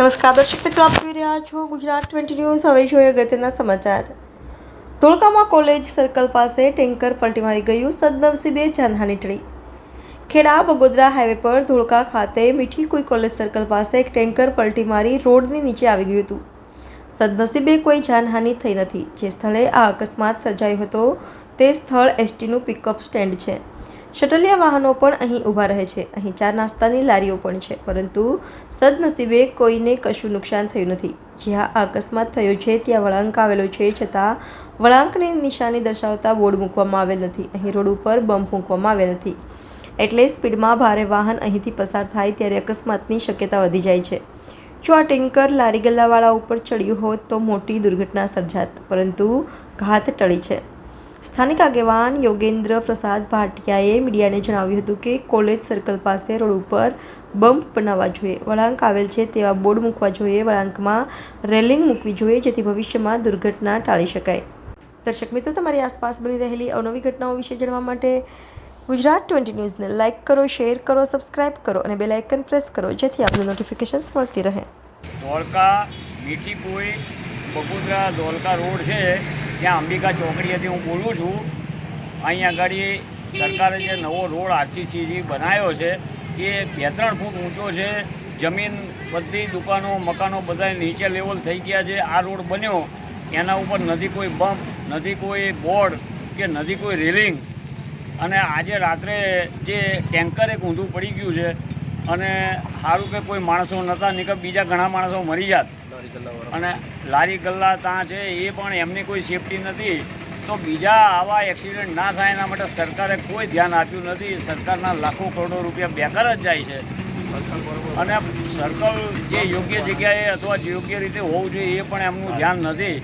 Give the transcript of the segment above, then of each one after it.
નમસ્કાર દર્શક મિત્રો, આપ જોઈ રહ્યા છો ગુજરાત 20 ન્યૂઝ। હવે જોઈએ અગત્યના સમાચાર। ધોળકામાં કોલેજ સર્કલ પાસે ટેન્કર પલટી મારી ગયું, સદનસીબે જાનહાનિ ટળી। ખેડા બગોદરા હાઈવે પર ધોળકા ખાતે મીઠી કુઈ કોલેજ સર્કલ પાસે એક ટેન્કર પલટી મારી રોડની નીચે આવી ગયું હતું। સદનસીબે કોઈ જાનહાનિ થઈ નથી। જે સ્થળે આ અકસ્માત સર્જાયો હતો તે સ્થળ એસટીનું પિકઅપ સ્ટેન્ડ છે। શટલિયા વાહનો પણ અહીં ઊભા રહે છે। અહીં ચા નાસ્તાની લારીઓ પણ છે, પરંતુ સદનસીબે કોઈને કશું નુકસાન થયું નથી। જ્યાં આ અકસ્માત થયો છે ત્યાં વળાંક આવેલો છે, છતાં વળાંકની નિશાની દર્શાવતા બોર્ડ મૂકવામાં આવેલ નથી। અહીં રોડ ઉપર બમ્પ મૂકવામાં આવેલ નથી, એટલે સ્પીડમાં ભારે વાહન અહીંથી પસાર થાય ત્યારે અકસ્માતની શક્યતા વધી જાય છે। જો આ ટેન્કર લારી ગલ્લાવાળા ઉપર ચડ્યું હોત તો મોટી દુર્ઘટના સર્જાત, પરંતુ ઘાત ટળી છે। સ્થાનિક આગેવાન યોગેન્દ્ર પ્રસાદ ભાટિયાએ મીડિયાને જણાવ્યું હતું કે કોલેજ સર્કલ પાસે રોડ ઉપર બમ્પ બનાવવા જોઈએ, વળાંક આવેલ છે તેવા બોર્ડ મૂકવા જોઈએ, વળાંકમાં રેલિંગ મૂકવી જોઈએ, જેથી ભવિષ્યમાં દુર્ઘટના ટાળી શકાય। દર્શક મિત્રો, તમારી આસપાસ બની રહેલી અવનવી ઘટનાઓ વિશે જાણવા માટે ગુજરાત 20 ન્યૂઝને લાઇક કરો, શેર કરો, સબસ્ક્રાઇબ કરો અને બેલ આઇકન પ્રેસ કરો, જેથી આપને નોટિફિકેશન્સ મળતી રહે। ધોળકા મીઠી કુઈ બગોદરા ધોળકા રોડ છે, ત્યાં અંબિકા ચોકડીએથી હું બોલું છું। અહીં આગળ સરકારે જે નવો રોડ આરસીસી બનાવ્યો છે એ 2-3 ફૂટ ઊંચો છે। જમીન બધી દુકાનો મકાનો બધા નીચે લેવલ થઈ ગયા છે। આ રોડ બન્યો એના ઉપર નથી કોઈ બમ્પ, નથી કોઈ બોર્ડ કે નથી કોઈ રેલિંગ। અને આજે રાત્રે જે ટેન્કર એક ઊંધું પડી ગયું છે, અને સારું કે કોઈ માણસો નહોતા, નહીં કે બીજા ઘણા માણસો મરી જાત। અને લારી ગલ્લા ત્યાં છે એ પણ એમની કોઈ સેફટી નથી, તો બીજા આવા એક્સિડન્ટ ના થાય એના માટે સરકારે કોઈ ધ્યાન આપ્યું નથી। સરકારના લાખો કરોડો રૂપિયા બેકાર જ જાય છે। અને સર્કલ જે યોગ્ય જગ્યાએ અથવા યોગ્ય રીતે હોવું જોઈએ એ પણ એમનું ધ્યાન નથી।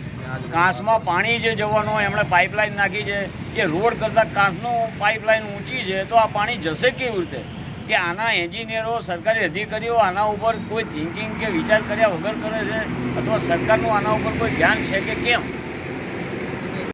કાંસમાં પાણી જે જવાનું હોય એમણે પાઇપલાઇન નાખી છે, એ રોડ કરતાં કાંસનું પાઇપલાઇન ઊંચી છે, તો આ પાણી જશે કેવી રીતે? કે આના એન્જિનિયરો, સરકારી અધિકારીઓ આના ઉપર કોઈ થિંકિંગ કે વિચાર કર્યા વગર કરે છે, અથવા સરકારનું આના ઉપર કોઈ ધ્યાન છે કે કેમ?